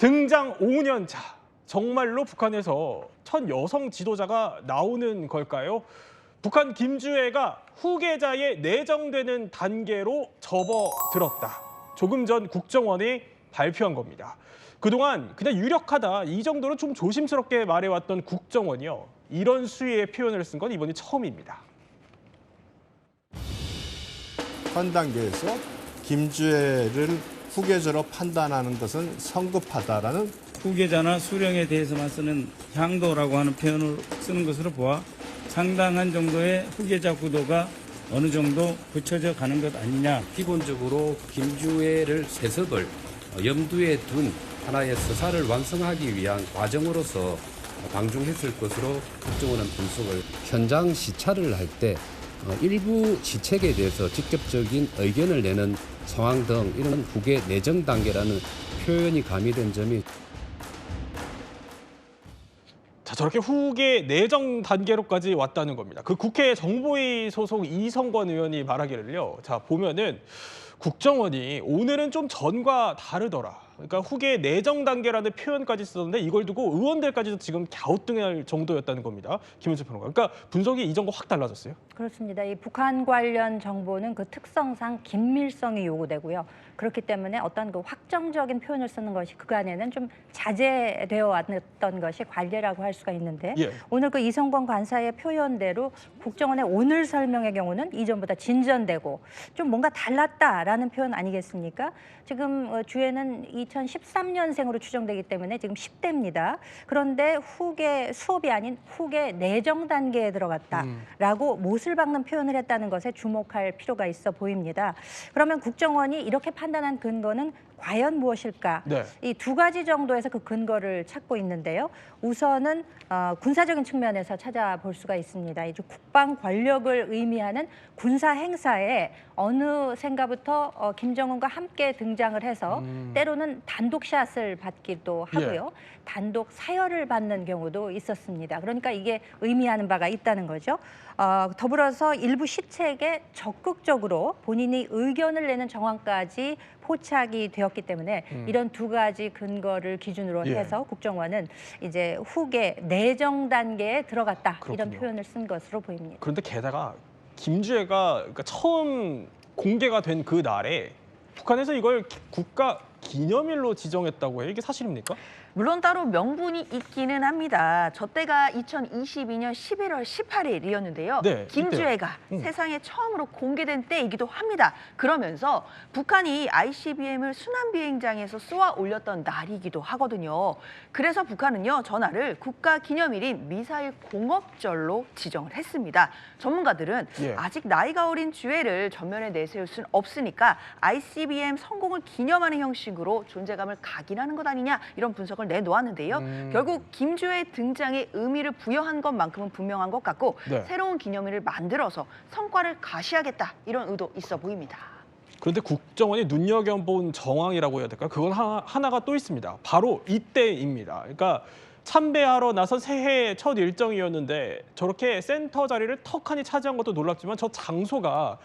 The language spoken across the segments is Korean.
등장 5년 차. 정말로 북한에서 첫 여성 지도자가 나오는 걸까요? 북한 김주애가 후계자에 내정되는 단계로 접어들었다. 조금 전 국정원이 발표한 겁니다. 그동안 그냥 유력하다 이 정도로 좀 조심스럽게 말해왔던 국정원이요. 이런 수위의 표현을 쓴 건 이번이 처음입니다. 현 단계에서 김주애를 후계자로 판단하는 것은 성급하다라는 후계자나 수령에 대해서만 쓰는 향도라고 하는 표현을 쓰는 것으로 보아 상당한 정도의 후계자 구도가 어느 정도 굳혀져 가는 것 아니냐. 기본적으로 김주애를 세습을 염두에 둔 하나의 서사를 완성하기 위한 과정으로서 방중했을 것으로 국정원은 분석을 현장 시찰을 할 때 일부 시책에 대해서 직접적인 의견을 내는 상황 등 이런 후계 내정 단계라는 표현이 가미된 점이 자, 저렇게 후계 내정 단계로까지 왔다는 겁니다. 그 국회 정보위 소속 이성권 의원이 말하기를요. 자, 보면은 국정원이 오늘은 좀 전과 다르더라. 그러니까 후계 내정 단계라는 표현까지 쓰던데 이걸 두고 의원들까지도 지금 갸우뚱할 정도였다는 겁니다. 김은수 평론가. 그러니까 분석이 이전과 확 달라졌어요. 그렇습니다. 이 북한 관련 정보는 그 특성상 긴밀성이 요구되고요. 그렇기 때문에 어떤 그 확정적인 표현을 쓰는 것이 그간에는 좀 자제되어 왔던 것이 관례라고 할 수가 있는데 오늘 그 이성권 관사의 표현대로 국정원의 오늘 설명의 경우는 이전보다 진전되고 좀 뭔가 달랐다라는 표현 아니겠습니까? 지금 주애는 2013년생으로 추정되기 때문에 지금 10대입니다. 그런데 후계 수업이 아닌 후계 내정 단계에 들어갔다라고 못을 박는 표현을 했다는 것에 주목할 필요가 있어 보입니다. 그러면 국정원이 이렇게 판단한 근거는 과연 무엇일까? 이 두 가지 정도에서 그 근거를 찾고 있는데요. 우선은 군사적인 측면에서 찾아볼 수가 있습니다. 이제 국방 권력을 의미하는 군사 행사에 어느샌가부터 김정은과 함께 등장을 해서 때로는 단독샷을 받기도 하고요. 단독 사열을 받는 경우도 있었습니다. 그러니까 이게 의미하는 바가 있다는 거죠. 더불어서 일부 시책에 적극적으로 본인이 의견을 내는 정황까지 포착이 되었기 때문에 이런 두 가지 근거를 기준으로 해서 국정원은 이제 후계 내정 단계에 들어갔다. 그렇군요. 이런 표현을 쓴 것으로 보입니다. 그런데 게다가 김주애가 그러니까 처음 공개가 된 그 날에 북한에서 이걸 국가 기념일로 지정했다고 해요. 이게 사실입니까? 물론 따로 명분이 있기는 합니다. 저 때가 2022년 11월 18일이었는데요. 네, 김주애가 세상에 처음으로 공개된 때이기도 합니다. 그러면서 북한이 ICBM을 순환비행장에서 쏘아 올렸던 날이기도 하거든요. 그래서 북한은요, 전날을 국가기념일인 미사일 공업절로 지정을 했습니다. 전문가들은 아직 나이가 어린 주애를 전면에 내세울 수는 없으니까 ICBM 성공을 기념하는 형식으로 존재감을 각인하는 것 아니냐 이런 분석을 내놓았는데요. 결국 김주애 등장에 의미를 부여한 것만큼은 분명한 것 같고 새로운 기념일을 만들어서 성과를 가시하겠다 이런 의도 있어 보입니다. 그런데 국정원이 눈여겨본 정황이라고 해야 될까요? 그건 하나가 또 있습니다. 바로 이때입니다. 그러니까 참배하러 나선 새해 첫 일정이었는데 저렇게 센터 자리를 턱하니 차지한 것도 놀랍지만 저 장소가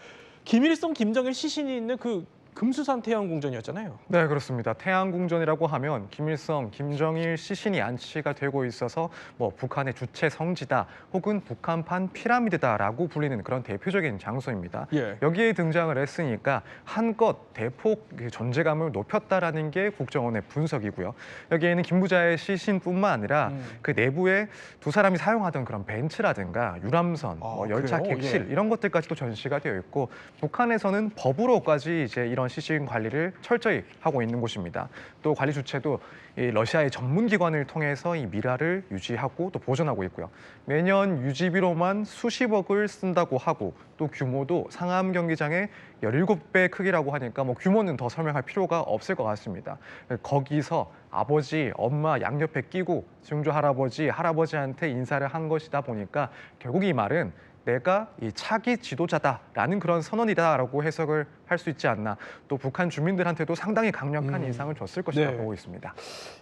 김일성, 김정일 시신이 있는 그 금수산 태양궁전이었잖아요. 네, 그렇습니다. 태양궁전이라고 하면 김일성, 김정일 시신이 안치가 되고 있어서 뭐 북한의 주체 성지다 혹은 북한판 피라미드다라고 불리는 그런 대표적인 장소입니다. 여기에 등장을 했으니까 한껏 대폭 존재감을 높였다라는 게 국정원의 분석이고요. 여기에는 김부자의 시신뿐만 아니라 그 내부에 두 사람이 사용하던 그런 벤츠라든가 유람선, 열차 객실 이런 것들까지도 전시가 되어 있고 북한에서는 법으로까지 이제 이런 시신 관리를 철저히 하고 있는 곳입니다. 또 관리 주체도 이 러시아의 전문기관을 통해서 이 미라를 유지하고 또 보존하고 있고요. 매년 유지비로만 수십억을 쓴다고 하고 또 규모도 상암 경기장의 17배 크기라고 하니까 뭐 규모는 더 설명할 필요가 없을 것 같습니다. 거기서 아버지, 엄마 양옆에 끼고 증조 할아버지, 할아버지한테 인사를 한 것이다 보니까 결국 이 말은 내가 이 차기 지도자다라는 그런 선언이다라고 해석을 할 수 있지 않나. 또 북한 주민들한테도 상당히 강력한 인상을 줬을 것이라고 보고 있습니다.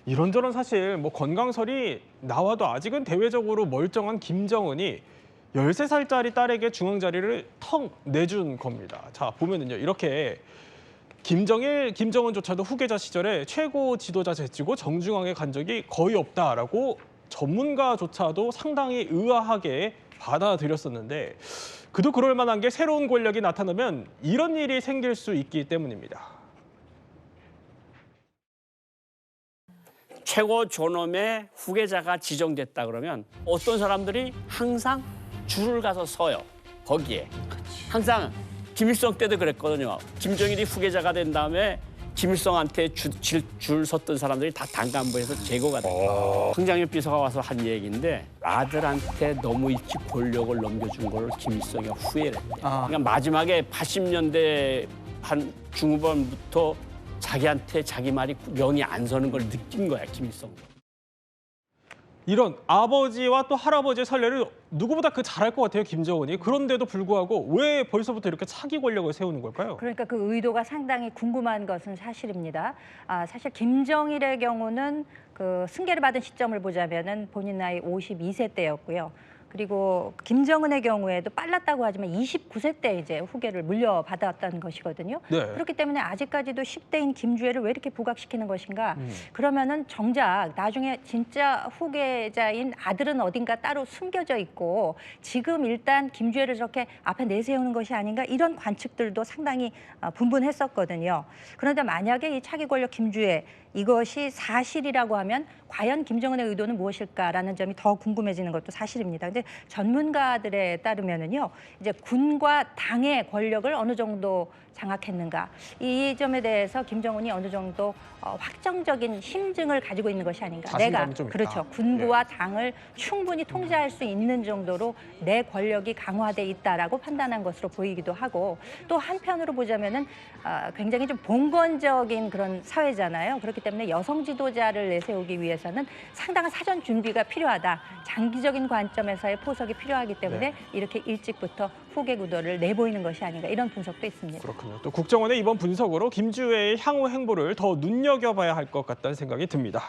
이런저런 사실 뭐 건강설이 나와도 아직은 대외적으로 멀쩡한 김정은이 13살짜리 딸에게 중앙 자리를 턱 내준 겁니다. 자, 보면은요. 이렇게 김정일, 김정은조차도 후계자 시절에 최고 지도자 제치고 정중앙에 간 적이 거의 없다라고 전문가조차도 상당히 의아하게 받아들였었는데 그도 그럴 만한 게 새로운 권력이 나타나면 이런 일이 생길 수 있기 때문입니다. 최고 존엄의 후계자가 지정됐다 그러면 어떤 사람들이 항상 줄을 가서 서요. 거기에. 항상 김일성 때도 그랬거든요. 김정일이 후계자가 된 다음에 김일성한테 줄 섰던 사람들이 다 당간부에서 제거가 돼요. 황장엽 비서가 와서 한 얘기인데 아들한테 너무 일찍 권력을 넘겨준 걸 김일성이 후회를 했대요. 그러니까 마지막에 80년대 한 중후반부터 자기한테 자기 말이 명이 안 서는 걸 느낀 거야, 김일성. 이런 아버지와 또 할아버지의 선례를 누구보다 잘할 것 같아요, 김정은이. 그런데도 불구하고 왜 벌써부터 이렇게 차기 권력을 세우는 걸까요? 그러니까 그 의도가 상당히 궁금한 것은 사실입니다. 사실 김정일의 경우는 그 승계를 받은 시점을 보자면은 본인 나이 52세 때였고요. 그리고 김정은의 경우에도 빨랐다고 하지만 29세 때 이제 후계를 물려받았던 것이거든요. 네. 그렇기 때문에 아직까지도 10대인 김주애를 왜 이렇게 부각시키는 것인가? 그러면은 정작 나중에 진짜 후계자인 아들은 어딘가 따로 숨겨져 있고 지금 일단 김주애를 저렇게 앞에 내세우는 것이 아닌가 이런 관측들도 상당히 분분했었거든요. 그런데 만약에 이 차기 권력 김주애 이것이 사실이라고 하면 과연 김정은의 의도는 무엇일까라는 점이 더 궁금해지는 것도 사실입니다. 근데 전문가들에 따르면은요, 이제 군과 당의 권력을 어느 정도 장악했는가 이 점에 대해서 김정은이 어느 정도 확정적인 심증을 가지고 있는 것이 아닌가. 자신감이 좀 있다. 그렇죠. 군부와 당을 충분히 통제할 수 있는 정도로 내 권력이 강화돼 있다라고 판단한 것으로 보이기도 하고 또 한편으로 보자면은 굉장히 좀 봉건적인 그런 사회잖아요. 그렇기 때문에 여성 지도자를 내세우기 위해서는 상당한 사전 준비가 필요하다. 장기적인 관점에서의 포석이 필요하기 때문에 이렇게 일찍부터 후계 구도를 내보이는 것이 아닌가 이런 분석도 있습니다. 그렇군요. 또 국정원의 이번 분석으로 김주애의 향후 행보를 더 눈여겨봐야 할 것 같다는 생각이 듭니다.